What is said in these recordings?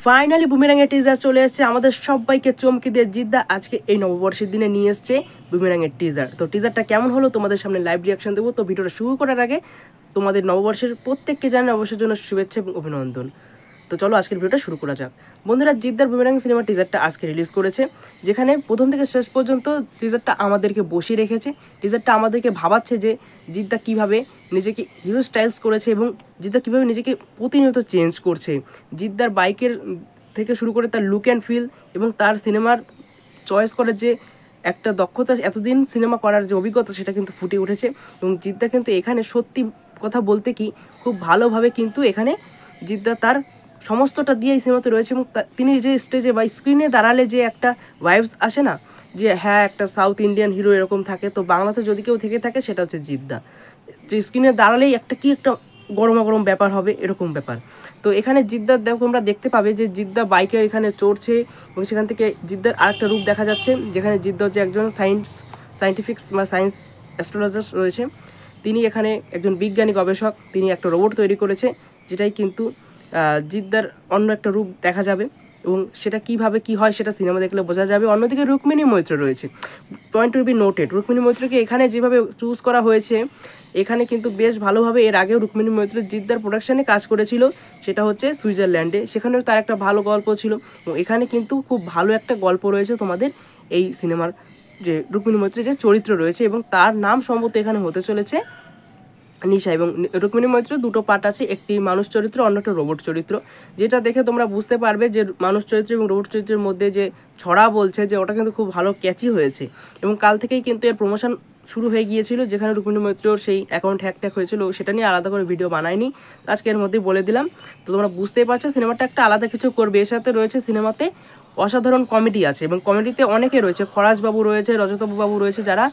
Finally বুমেরাঙের teaser চলে এসেছে, আমাদের সবাইকে চমকে দিয়ে জিদ্দা আজকে এই নববর্ষের দিনে নিয়ে এসছে বুমেরাঙের টিজার। তো টিজারটা কেমন হলো তোমাদের সামনে লাইভ রিয়াকশন দেবো। তো ভিডিওটা শুরু করার আগে তোমাদের নববর্ষের প্রত্যেককে জানাই অবশ্যই জন্য শুভেচ্ছা এবং অভিনন্দন। তো চলো আজকের ভিডিওটা শুরু করা যাক। বন্ধুরা, জিদ্দার বুমেরাং সিনেমার টিজারটা আজকে রিলিজ করেছে, যেখানে প্রথম থেকে শেষ পর্যন্ত টিজারটা আমাদেরকে বসিয়ে রেখেছে। টিজারটা আমাদেরকে ভাবাচ্ছে যে জিদ্দা কীভাবে নিজেকে হিরো স্টাইলস করেছে এবং জিদ্দা কীভাবে নিজেকে প্রতিনিয়ত চেঞ্জ করছে। জিদ্দার বাইকের থেকে শুরু করে তার লুক অ্যান্ড ফিল এবং তার সিনেমার চয়েস করার যে একটা দক্ষতা, এতদিন সিনেমা করার যে অভিজ্ঞতা, সেটা কিন্তু ফুটে উঠেছে। এবং জিদ্দা কিন্তু এখানে সত্যি কথা বলতে কি খুব ভালোভাবে কিন্তু এখানে জিদ্দা তার সমস্তটা দিয়ে এই সিনেমাতে রয়েছে। এবং তিনি যে স্টেজে বা স্ক্রিনে দাঁড়ালে যে একটা ভাইবস আসে না, যে হ্যাঁ একটা সাউথ ইন্ডিয়ান হিরো এরকম থাকে, তো বাংলাতে যদি কেউ থেকে থাকে সেটা হচ্ছে জিদ্দা। যে স্ক্রিনে দাঁড়ালেই একটা কি একটা গরমা গরম ব্যাপার হবে, এরকম ব্যাপার। তো এখানে জিদ্দার তোমরা দেখতে পাবে যে জিদ্দা বাইকে এখানে চড়ছে এবং সেখান থেকে জিদ্দার আরেকটা রূপ দেখা যাচ্ছে, যেখানে জিদ্দা হচ্ছে একজন সায়েন্টিফিক্স বা সায়েন্স অ্যাস্ট্রোলজার রয়েছে। তিনি এখানে একজন বিজ্ঞানী গবেষক, তিনি একটা রোবট তৈরি করেছে, যেটাই কিন্তু জিদ্দার অন্য একটা রূপ দেখা যাবে এবং সেটা কিভাবে কি হয় সেটা সিনেমা দেখলে বোঝা যাবে। অন্যদিকে রুক্মিণী মৈত্র রয়েছে, point to be noted. Rukmini মৈত্রকে এখানে যেভাবে চুজ করা হয়েছে, এখানে কিন্তু বেশ ভালোভাবে এর আগেও রুক্মিণী মৈত্র জিদ্দার প্রোডাকশানে কাজ করেছিল, সেটা হচ্ছে সুইজারল্যান্ডে। সেখানেও তার একটা ভালো গল্প ছিল এবং এখানে কিন্তু খুব ভালো একটা গল্প রয়েছে তোমাদের এই সিনেমার, যে রুক্মিণী মৈত্রের যে চরিত্র রয়েছে এবং তার নাম সম্ভবত এখানে হতে চলেছে নিশা। এবং রুক্মিণী মৈত্র দুটো পার্ট আছে, একটি মানুষ চরিত্র, অন্য একটা রোবট চরিত্র। যেটা দেখে তোমরা বুঝতে পারবে যে মানুষ চরিত্র এবং রোবট চরিত্রের মধ্যে যে ছড়া বলছে, যে ওটা কিন্তু খুব ভালো ক্যাচি হয়েছে। এবং কাল থেকেই কিন্তু এর প্রমোশন শুরু হয়ে গিয়েছিল, যেখানে রুক্মিণী মৈত্রর সেই অ্যাকাউন্ট হ্যাক হয়েছিল, সেটা নিয়ে আলাদা করে ভিডিও বানায়নি, আজকে এর মধ্যেই বলে দিলাম। তো তোমরা বুঝতেই পারছো সিনেমাটা একটা আলাদা কিছু করবে। এর সাথে রয়েছে সিনেমাতে অসাধারণ কমেডি আছে এবং কমেডিতে অনেকে রয়েছে, ফরাজবাবু রয়েছে, রজতবাবু রয়েছে, যারা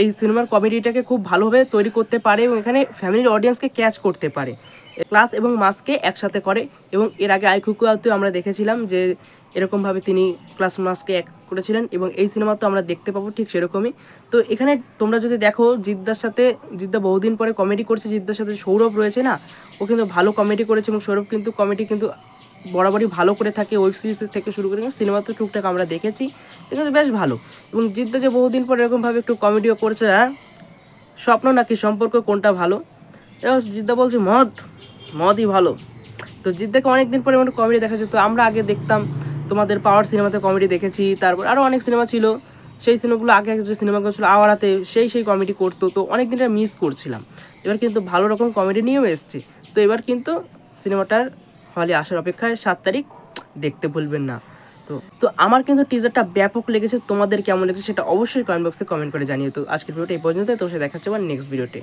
এই সিনেমার কমেডিটাকে খুব ভালোভাবে তৈরি করতে পারে এবং এখানে ফ্যামিলির অডিয়েন্সকে ক্যাচ করতে পারে, ক্লাস এবং মাসকে একসাথে করে। এবং এর আগে আইকুকুয়াতেও আমরা দেখেছিলাম যে এরকমভাবে তিনি ক্লাস মাসকে এক করেছিলেন এবং এই সিনেমা তো আমরা দেখতে পাবো ঠিক সেরকমই। তো এখানে তোমরা যদি দেখো জিদ্দা বহুদিন পরে কমেডি করছে, জিদ্দার সাথে সৌরভ রয়েছে না, ও কিন্তু ভালো কমেডি করেছে এবং সৌরভ কিন্তু কমেডি কিন্তু বরাবরই ভালো করে থাকে, ওয়েব সিরিজ থেকে শুরু করে সিনেমাতে টুকটাক আমরা দেখেছি, কিন্তু বেশ ভালো। এবং জিদ্দা যে বহুদিন পর এরকমভাবে একটু কমেডিও করছে, হ্যাঁ স্বপ্ন নাকি সম্পর্ক কোনটা ভালো, এবং জিদ্দা বলছে মদই ভালো। তো জিদ্দাকে অনেকদিন পরে একটু কমেডি দেখা যেত। আমরা আগে দেখতাম তোমাদের পাওয়ার সিনেমাতে কমেডি দেখেছি, তারপর আরও অনেক সিনেমা ছিল, সেই সিনেমাগুলো আগে যে সিনেমাগুলো ছিল আওয়ারাতে সেই কমেডি করতো, তো অনেক দিনটা মিস করছিলাম। এবার কিন্তু ভালো রকম কমেডি নিয়েও এসছে। তো এবার কিন্তু সিনেমাটার হলে আসার অপেক্ষায়, 7 তারিখ দেখতে ভুলবেন না। তো আমার কিন্তু টিজারটা ব্যাপক লেগেছে, তোমাদের কেমন লেগেছে সেটা অবশ্যই কমেন্ট বক্সে কমেন্ট করে জানিও। তো আজকের ভিডিওটা এই পর্যন্ত, তো সে দেখাচ্ছে আবার নেক্সট ভিডিওতে।